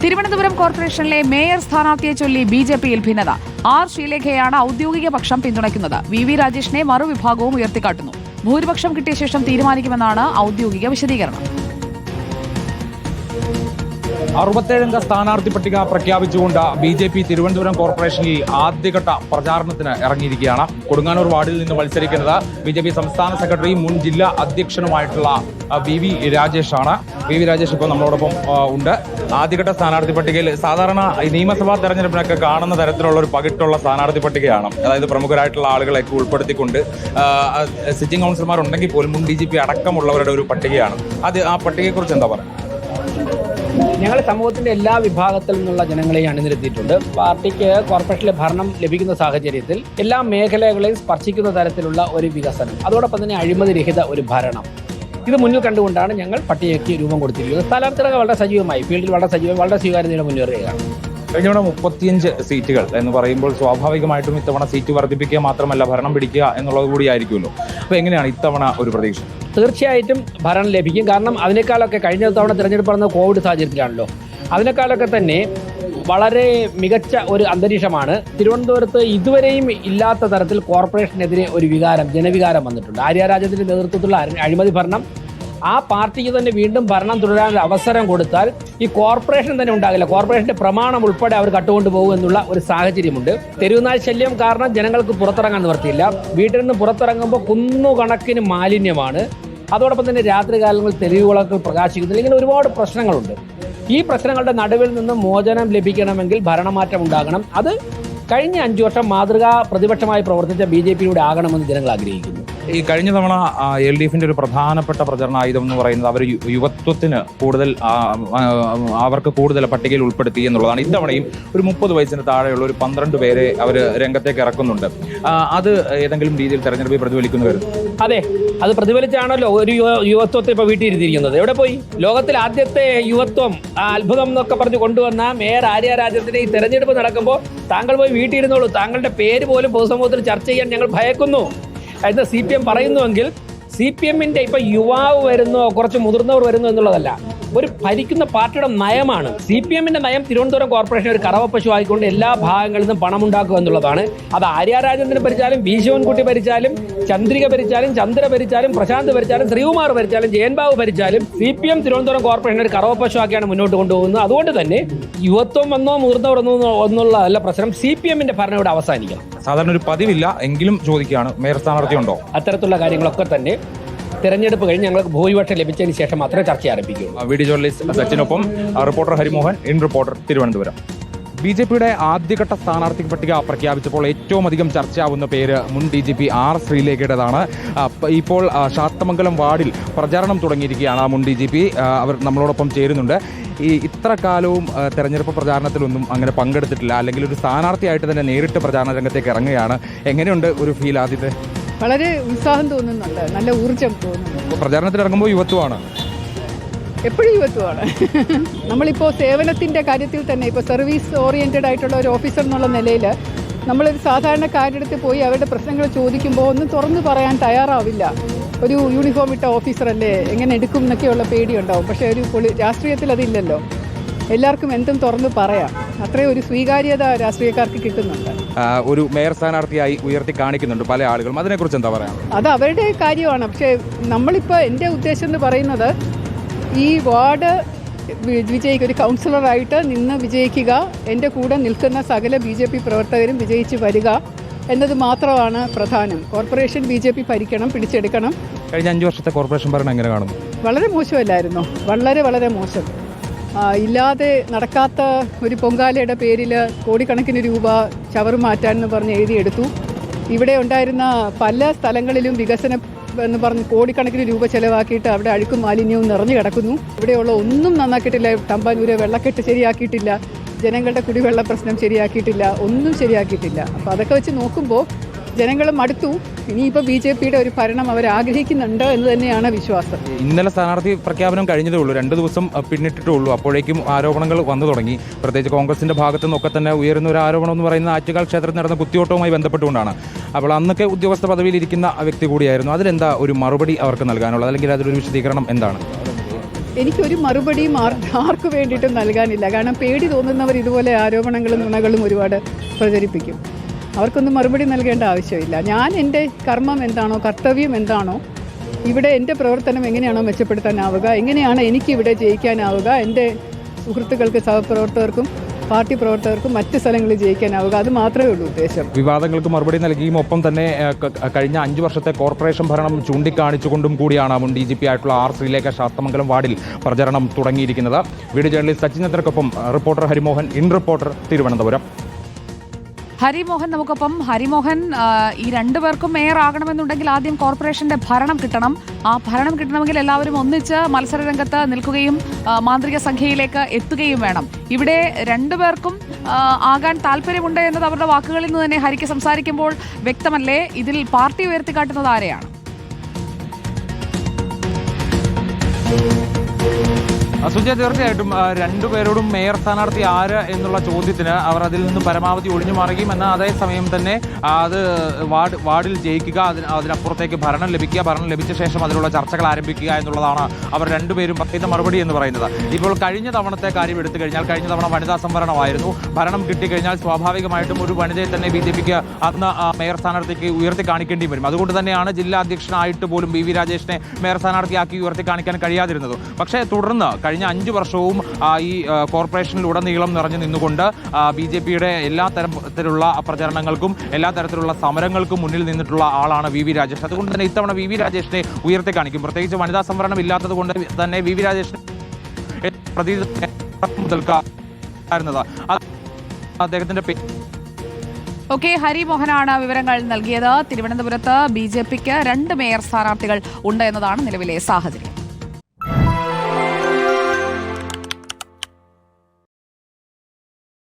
തിരുവനന്തപുരം കോർപ്പറേഷനിലെ മേയർ സ്ഥാനാർത്ഥിയെ ചൊല്ലി ബി.ജെ.പിയിൽ ഭിന്നത. ആർ ശ്രീലേഖയാണ് ഔദ്യോഗിക പക്ഷം പിന്തുണയ്ക്കുന്നത്. വി രാജേഷിനെ മറുവിഭാഗവും ഉയർത്തിക്കാട്ടുന്നു. ഭൂരിപക്ഷം കിട്ടിയ ശേഷം തീരുമാനിക്കുമെന്നാണ് ഔദ്യോഗിക വിശദീകരണം. 67-അംഗ സ്ഥാനാർത്ഥി പട്ടിക പ്രഖ്യാപിച്ചുകൊണ്ട് ബി.ജെ.പി തിരുവനന്തപുരം കോർപ്പറേഷനിൽ ആദ്യഘട്ട പ്രചാരണത്തിന് ഇറങ്ങിയിരിക്കുകയാണ്. കൊടുങ്ങാനൂർ വാർഡിൽ നിന്ന് മത്സരിക്കുന്നത് ബി.ജെ.പി സംസ്ഥാന സെക്രട്ടറിയും മുൻ ജില്ലാ അധ്യക്ഷനുമായിട്ടുള്ള വി രാജേഷാണ്. വി രാജേഷ് ഇപ്പോൾ നമ്മളോടൊപ്പം ഉണ്ട്. ആദ്യഘട്ട സ്ഥാനാർത്ഥി പട്ടികയിൽ സാധാരണ നിയമസഭാ തെരഞ്ഞെടുപ്പിനൊക്കെ കാണുന്ന തരത്തിലുള്ള ഒരു പകിട്ടുള്ള സ്ഥാനാർത്ഥി പട്ടികയാണ്. അതായത് പ്രമുഖരായിട്ടുള്ള ആളുകളെയൊക്കെ ഉൾപ്പെടുത്തിക്കൊണ്ട് സിറ്റിംഗ് കൗൺസിലർമാർ ഉണ്ടെങ്കിൽ പോലും മുൻ ഡി.ജി.പി അടക്കമുള്ളവരുടെ ഒരു പട്ടികയാണ്. ആ പട്ടികയെക്കുറിച്ച് എന്താ പറയുക? ഞങ്ങൾ സമൂഹത്തിന്റെ എല്ലാ വിഭാഗത്തിൽ നിന്നുള്ള ജനങ്ങളെയും അണിനിരത്തിയിട്ടുണ്ട്. പാർട്ടിക്ക് കോർപ്പറേഷനിലെ ഭരണം ലഭിക്കുന്ന സാഹചര്യത്തിൽ എല്ലാ മേഖലകളെയും സ്പർശിക്കുന്ന തരത്തിലുള്ള ഒരു വികസനം, അതോടൊപ്പം തന്നെ അഴിമതിരഹിത ഒരു ഭരണം, ഇത് മുന്നിൽ കണ്ടുകൊണ്ടാണ് ഞങ്ങൾ പട്ടികയ്ക്ക് രൂപം കൊടുത്തിരിക്കുന്നത്. സ്ഥാനാർത്ഥികളൊക്കെ വളരെ സജീവമായി, ഫീൽഡിൽ വളരെ സജീവം, വളരെ സ്വീകാര്യതയോടെ മുന്നേറുകയാണ്. കഴിഞ്ഞ 35 സീറ്റുകൾ എന്ന് പറയുമ്പോൾ സ്വാഭാവികമായിട്ടും ഇത്തവണ സീറ്റ് വർദ്ധിപ്പിക്കുക മാത്രമല്ല ഭരണം പിടിക്കുക എന്നുള്ളത് കൂടിയായിരിക്കുമല്ലോ. അപ്പോൾ എങ്ങനെയാണ് ഇത്തവണ ഒരു പ്രതീക്ഷ? തീർച്ചയായിട്ടും ഭരണം ലഭിക്കും. കാരണം അതിനേക്കാളൊക്കെ കഴിഞ്ഞ തവണ തിരഞ്ഞെടുപ്പ് നടന്ന കോവിഡ് സാഹചര്യത്തിലാണല്ലോ. അതിനേക്കാളൊക്കെ തന്നെ വളരെ മികച്ച ഒരു അന്തരീക്ഷമാണ്. തിരുവനന്തപുരത്ത് ഇതുവരെയും ഇല്ലാത്ത തരത്തിൽ കോർപ്പറേഷനെതിരെ ഒരു ജനവികാരം വന്നിട്ടുണ്ട്. ആര്യ രാജേന്ദ്രന്റെ നേതൃത്വത്തിലുള്ള അഴിമതി ഭരണം, ആ പാർട്ടിക്ക് തന്നെ വീണ്ടും ഭരണം തുടരാൻ അവസരം കൊടുത്താൽ ഈ കോർപ്പറേഷൻ തന്നെ ഉണ്ടാകില്ല. കോർപ്പറേഷന്റെ പ്രമാണം ഉൾപ്പെടെ അവർ കട്ടുകൊണ്ടു പോകും എന്നുള്ള ഒരു സാഹചര്യമുണ്ട്. തെരുവുനായ ശല്യം കാരണം ജനങ്ങൾക്ക് പുറത്തിറങ്ങാൻ നിവർത്തിയില്ല. വീട്ടിൽ നിന്ന് പുറത്തിറങ്ങുമ്പോൾ കുന്നുകണക്കിന് മാലിന്യമാണ്. അതോടൊപ്പം തന്നെ രാത്രികാലങ്ങളിൽ തെരുവുകളൊക്കെ പ്രകാശിക്കുന്നില്ല. ഇങ്ങനെ ഒരുപാട് പ്രശ്നങ്ങളുണ്ട്. ഈ പ്രശ്നങ്ങളുടെ നടുവിൽ നിന്ന് മോചനം ലഭിക്കണമെങ്കിൽ ഭരണമാറ്റം ഉണ്ടാകണം. അത് കഴിഞ്ഞ 5 വർഷം മാതൃകാ പ്രതിപക്ഷമായി പ്രവർത്തിച്ച ബി.ജെ.പിയിലൂടെ ആകണമെന്ന് ജനങ്ങൾ ആഗ്രഹിക്കുന്നു. ഈ കഴിഞ്ഞ തവണ LDFിന്റെ ഒരു പ്രധാനപ്പെട്ട പ്രചരണ ആയുധം എന്ന് പറയുന്നത് അവർ യുവത്വത്തിന് കൂടുതൽ അവർക്ക് കൂടുതൽ പട്ടികയിൽ ഉൾപ്പെടുത്തി എന്നുള്ളതാണ്. ഇത്തവണയും ഒരു 30 വയസ്സിന് താഴെയുള്ള ഒരു 12 പേരെ അവർ രംഗത്തേക്ക് ഇറക്കുന്നുണ്ട്. അത് ഏതെങ്കിലും രീതിയിൽ തെരഞ്ഞെടുപ്പിൽ പ്രതിഫലിക്കുന്നു വരുന്നു? അതെ, അത് പ്രതിഫലിച്ചാണല്ലോ ഒരു യുവത്വത്തെ ഇപ്പൊ വീട്ടിലിരുത്തിയിരിക്കുന്നത്. എവിടെ പോയി? ലോകത്തിൽ ആദ്യത്തെ യുവത്വം അത്ഭുതം എന്നൊക്കെ പറഞ്ഞ് കൊണ്ടുവന്ന മേയർ ആര്യ രാജേന്ദ്രനെ ഈ തെരഞ്ഞെടുപ്പ് നടക്കുമ്പോൾ താങ്കൾ പോയി വീട്ടിലിരുന്നോളൂ, താങ്കളുടെ പേര് പോലും പൊതുസമൂഹത്തിൽ ചർച്ച ചെയ്യാൻ ഞങ്ങൾ ഭയക്കുന്നു എന്ന് CPM പറയുന്നുവെങ്കിൽ CPMന്റെ ഇപ്പൊ യുവാവ് വരുന്നോ കുറച്ച് മുതിർന്നവർ വരുന്നു എന്നുള്ളതല്ല, ഒരു ഭരിക്കുന്ന പാർട്ടിയുടെ നയമാണ്. CPMന്റെ നയം തിരുവനന്തപുരം കോർപ്പറേഷൻ ഒരു കറവപ്പശു ആയിക്കൊണ്ട് എല്ലാ ഭാഗങ്ങളിൽ നിന്നും പണമുണ്ടാക്കുക എന്നുള്ളതാണ്. അത് ആര്യ രാജേന്ദ്രൻ ഭരിച്ചാലും, വി ശിവൻകുട്ടി ഭരിച്ചാലും, ചന്ദ്രിക ഭരിച്ചാലും, ചന്ദ്ര ഭരിച്ചാലും, പ്രശാന്ത് ഭരിച്ചാലും, ശ്രീകുമാർ ഭരിച്ചാലും, ജയൻബാബു ഭരിച്ചാലും CPM തിരുവനന്തപുരം കോർപ്പറേഷൻ ഒരു കറവപ്പശു ആക്കിയാണ് മുന്നോട്ട് കൊണ്ടുപോകുന്നത്. അതുകൊണ്ട് തന്നെ യുവത്വം വന്നോ മുതിർന്നവർ എന്നുള്ള അല്ല പ്രശ്നം, CPMന്റെ ഭരണം ഇവിടെ അവസാനിക്കണം. സാധാരണ ഒരു പതിവില്ല എങ്കിലും ചോദിക്കുകയാണ്, മേയർ സ്ഥാനാർത്ഥി ഉണ്ടോ? അത്തരത്തിലുള്ള കാര്യങ്ങളൊക്കെ തന്നെ തെരഞ്ഞെടുപ്പ് കഴിഞ്ഞ് ഞങ്ങൾക്ക് ഭൂരിപക്ഷം ലഭിച്ചതിന് ശേഷം മാത്രമേ ചർച്ച ആരംഭിക്കൂ. വീഡിയോ ജേർണലിസ്റ്റ് സച്ചിനൊപ്പം reporter Harimohan, in reporter Thiruvananthapuram. ബി.ജെ.പിയുടെ ആദ്യഘട്ട സ്ഥാനാർത്ഥി പട്ടിക പ്രഖ്യാപിച്ചപ്പോൾ ഏറ്റവും അധികം ചർച്ചയാവുന്ന പേര് മുൻ DGP ആർ ശ്രീലേഖയുടേതാണ്. ഇപ്പോൾ ശാസ്തമംഗലം വാർഡിൽ പ്രചാരണം തുടങ്ങിയിരിക്കുകയാണ്. മുൻ DGP അവർ നമ്മളോടൊപ്പം ചേരുന്നുണ്ട്. ഇത്ര കാലവും തെരഞ്ഞെടുപ്പ് പ്രചാരണത്തിലൊന്നും അങ്ങനെ പങ്കെടുത്തിട്ടില്ല, അല്ലെങ്കിൽ ഒരു സ്ഥാനാർത്ഥിയായിട്ട് തന്നെ നേരിട്ട് പ്രചാരണ രംഗത്തേക്ക് ഇറങ്ങുകയാണ്. എങ്ങനെയുണ്ട് ഒരു ഫീൽ ആദ്യത്തെ? വളരെ ഉത്സാഹം തോന്നുന്നുണ്ട്, നല്ല ഊർജം തോന്നുന്നു. പ്രചാരണത്തിൽ ഇറങ്ങുമ്പോൾ യുവത്വമാണ്, എപ്പോഴും യുവത്വമാണ്. നമ്മളിപ്പോൾ സേവനത്തിൻ്റെ കാര്യത്തിൽ തന്നെ ഇപ്പോൾ സർവീസ് ഓറിയൻറ്റഡ് ആയിട്ടുള്ള ഒരു ഓഫീസർ എന്നുള്ള നിലയിൽ നമ്മളൊരു സാധാരണക്കാരുടെ അടുത്ത് പോയി അവരുടെ പ്രശ്നങ്ങൾ ചോദിക്കുമ്പോൾ ഒന്നും തുറന്നു പറയാൻ തയ്യാറാവില്ല. ഒരു യൂണിഫോം ഇട്ട ഓഫീസറല്ലേ, എങ്ങനെ എടുക്കും എന്നൊക്കെയുള്ള പേടിയുണ്ടാവും. പക്ഷേ ഒരു രാഷ്ട്രീയത്തിൽ അതില്ലല്ലോ, എല്ലാവർക്കും എന്തും തുറന്നു പറയാം. അത്രയും ഒരു സ്വീകാര്യത രാഷ്ട്രീയക്കാർക്ക് കിട്ടുന്നുണ്ട്. ഒരു മേയർ സ്ഥാനാർത്ഥിയായി ഉയർത്തി കാണിക്കുന്നുണ്ട് പല ആളുകളും. അതിനെക്കുറിച്ച് എന്താ പറയാ? അത് അവരുടെ കാര്യമാണ്. പക്ഷേ നമ്മളിപ്പോൾ എൻ്റെ ഉദ്ദേശം എന്ന് പറയുന്നത് ഈ വാർഡ് വിജയിക്കുക, ഒരു കൗൺസിലറായിട്ട് നിന്ന് വിജയിക്കുക, എൻ്റെ കൂടെ നിൽക്കുന്ന സകല BJP പ്രവർത്തകരും വിജയിച്ച് വരിക എന്നത് മാത്രമാണ് പ്രധാനം. Corporation BJP ഭരിക്കണം, പിടിച്ചെടുക്കണം. കഴിഞ്ഞ 5 വർഷത്തെ കോർപ്പറേഷൻ ഭരണം എങ്ങനെ കാണുന്നു? വളരെ മോശമല്ലായിരുന്നു, വളരെ മോശം. ഇല്ലാതെ നടക്കാത്ത ഒരു പൊങ്കാലയുടെ പേരിൽ കോടിക്കണക്കിന് രൂപ ചവറ് മാറ്റാൻ എന്ന് പറഞ്ഞ് എഴുതിയെടുത്തു. ഇവിടെ ഉണ്ടായിരുന്ന പല സ്ഥലങ്ങളിലും വികസനം എന്ന് പറഞ്ഞ് കോടിക്കണക്കിന് രൂപ ചിലവാക്കിയിട്ട് അവിടെ അഴുക്കും മാലിന്യവും നിറഞ്ഞു കിടക്കുന്നു. ഇവിടെയുള്ള ഒന്നും നന്നാക്കിയിട്ടില്ല. തമ്പാനൂര് വെള്ളക്കെട്ട് ശരിയാക്കിയിട്ടില്ല, ജനങ്ങളുടെ കുടിവെള്ള പ്രശ്നം ശരിയാക്കിയിട്ടില്ല, ഒന്നും ശരിയാക്കിയിട്ടില്ല. അപ്പോൾ അതൊക്കെ വെച്ച് നോക്കുമ്പോൾ ജനങ്ങളും അടുത്തു. ഇനിയിപ്പോൾ BJPയുടെ ഒരു ഭരണം അവർ ആഗ്രഹിക്കുന്നുണ്ട് എന്ന് തന്നെയാണ് വിശ്വാസം. ഇന്നലെ സ്ഥാനാർത്ഥി പ്രഖ്യാപനം കഴിഞ്ഞതേ ഉള്ളൂ, 2 ദിവസം പിന്നിട്ടിട്ടേ ഉള്ളൂ. അപ്പോഴേക്കും ആരോപണങ്ങൾ വന്നു തുടങ്ങി. പ്രത്യേകിച്ച് കോൺഗ്രസിന്റെ ഭാഗത്തു നിന്നൊക്കെ തന്നെ ഉയരുന്ന ഒരു ആരോപണം എന്ന് പറയുന്നത് ആറ്റുകാൽ ക്ഷേത്രത്തിൽ നടന്ന കുത്തിയോട്ടവുമായി ബന്ധപ്പെട്ടുകൊണ്ടാണ്. അപ്പോൾ അന്നൊക്കെ ഉദ്യോഗസ്ഥ പദവിയിലിരിക്കുന്ന വ്യക്തി കൂടിയായിരുന്നു. അതിലെന്താ ഒരു മറുപടി അവർക്ക് നൽകാനുള്ളത്, അല്ലെങ്കിൽ അതിലൊരു വിശദീകരണം എന്താണ്? എനിക്കൊരു മറുപടിയും ആർക്ക് വേണ്ടിയിട്ടും നൽകാനില്ല. കാരണം പേടി തോന്നുന്നവർ ഇതുപോലെ ആരോപണങ്ങളും നുണകളും ഒരുപാട് പ്രചരിപ്പിക്കും. അവർക്കൊന്നും മറുപടി നൽകേണ്ട ആവശ്യമില്ല. ഞാൻ എൻ്റെ കർമ്മം എന്താണോ, കർത്തവ്യം എന്താണോ, ഇവിടെ എൻ്റെ പ്രവർത്തനം എങ്ങനെയാണോ മെച്ചപ്പെടുത്താനാവുക, എങ്ങനെയാണ് എനിക്കിവിടെ ജയിക്കാനാവുക, എൻ്റെ സുഹൃത്തുക്കൾക്ക്, സഹപ്രവർത്തകർക്കും പാർട്ടി പ്രവർത്തകർക്കും മറ്റ് സ്ഥലങ്ങളിൽ ജയിക്കാനാവുക, അത് മാത്രമേ ഉള്ളൂ ഉദ്ദേശം. വിവാദങ്ങൾക്ക് മറുപടി നൽകിയും ഒപ്പം തന്നെ കഴിഞ്ഞ 5 വർഷത്തെ കോർപ്പറേഷൻ ഭരണം ചൂണ്ടിക്കാണിച്ചുകൊണ്ടും കൂടിയാണ് മുൻ DGP ആയിട്ടുള്ള R. ശ്രീലേഖ ശാസ്തമംഗലം വാർഡിൽ പ്രചരണം തുടങ്ങിയിരിക്കുന്നത്. വീഡിയോ ജേർണലിസ്റ്റ് സച്ചിൻ ചന്ദ്രക്കൊപ്പം reporter Harimohan, in reporter, Thiruvananthapuram. Harimohan നമുക്കൊപ്പം. ഹരിമോഹൻ, ഈ രണ്ടുപേർക്കും മേയർ ആകണമെന്നുണ്ടെങ്കിൽ ആദ്യം കോർപ്പറേഷന്റെ ഭരണം കിട്ടണം. ആ ഭരണം കിട്ടണമെങ്കിൽ എല്ലാവരും ഒന്നിച്ച് മത്സരരംഗത്ത് നിൽക്കുകയും മാന്ത്രിക സംഖ്യയിലേക്ക് എത്തുകയും വേണം. ഇവിടെ രണ്ടുപേർക്കും ആകാൻ താല്പര്യമുണ്ട് എന്നത് അവരുടെ വാക്കുകളിൽ നിന്ന് തന്നെ ഹരിക്ക് സംസാരിക്കുമ്പോൾ വ്യക്തമല്ലേ? ഇതിൽ പാർട്ടി ഉയർത്തിക്കാട്ടുന്നത് ആരെയാണ്? സുജയ, തീർച്ചയായിട്ടും രണ്ടുപേരോടും മേയർ സ്ഥാനാർത്ഥി ആര് എന്നുള്ള ചോദ്യത്തിന് അവർ അതിൽ നിന്ന് പരമാവധി ഒഴിഞ്ഞു മാറുകയും എന്നാൽ അതേസമയം തന്നെ അത് വാർഡിൽ ജയിക്കുക, അതിനപ്പുറത്തേക്ക് ഭരണം ലഭിക്കുക, ഭരണം ലഭിച്ച ശേഷം അതിലുള്ള ചർച്ചകൾ ആരംഭിക്കുക എന്നുള്ളതാണ് അവർ രണ്ടുപേരും പറയുന്ന മറുപടി എന്ന് പറയുന്നത്. ഇപ്പോൾ കഴിഞ്ഞ തവണത്തെ കാര്യം എടുത്തു കഴിഞ്ഞാൽ കഴിഞ്ഞ തവണ വനിതാ സംവരണമായിരുന്നു. ഭരണം കിട്ടിക്കഴിഞ്ഞാൽ സ്വാഭാവികമായിട്ടും ഒരു വനിതയെ തന്നെ BJPക്ക് അന്ന് മേയർ സ്ഥാനാർത്ഥിക്ക് ഉയർത്തി കാണിക്കേണ്ടി വരും. അതുകൊണ്ട് തന്നെയാണ് ജില്ലാ അധ്യക്ഷനായിട്ട് പോലും BV രാജേഷിനെ മേയർ സ്ഥാനാർത്ഥിയാക്കി ഉയർത്തി കാണിക്കാൻ കഴിയാതിരുന്നത്. പക്ഷേ തുടർന്ന് കഴിഞ്ഞ 5 വർഷവും ഈ കോർപ്പറേഷനിലുടനീളം നിറഞ്ഞു നിന്നുകൊണ്ട് BJPയുടെ എല്ലാ തരത്തിലുള്ള പ്രചരണങ്ങൾക്കും എല്ലാ തരത്തിലുള്ള സമരങ്ങൾക്കും മുന്നിൽ നിന്നിട്ടുള്ള ആളാണ് VV രാജേഷ്. അതുകൊണ്ട് തന്നെ ഇത്തവണ VV രാജേഷിനെ ഉയർത്തി കാണിക്കും. പ്രത്യേകിച്ച് വനിതാ സംവരണം ഇല്ലാത്തത് കൊണ്ട് തന്നെ VV രാജേഷിനെ അദ്ദേഹത്തിന്റെ ഓക്കെ, ഹരിമോഹനാണ് വിവരങ്ങൾ നൽകിയത്. തിരുവനന്തപുരത്ത് BJPക്ക് 2 മേയർ സ്ഥാനാർത്ഥികൾ ഉണ്ട് എന്നതാണ് നിലവിലെ സാഹചര്യം.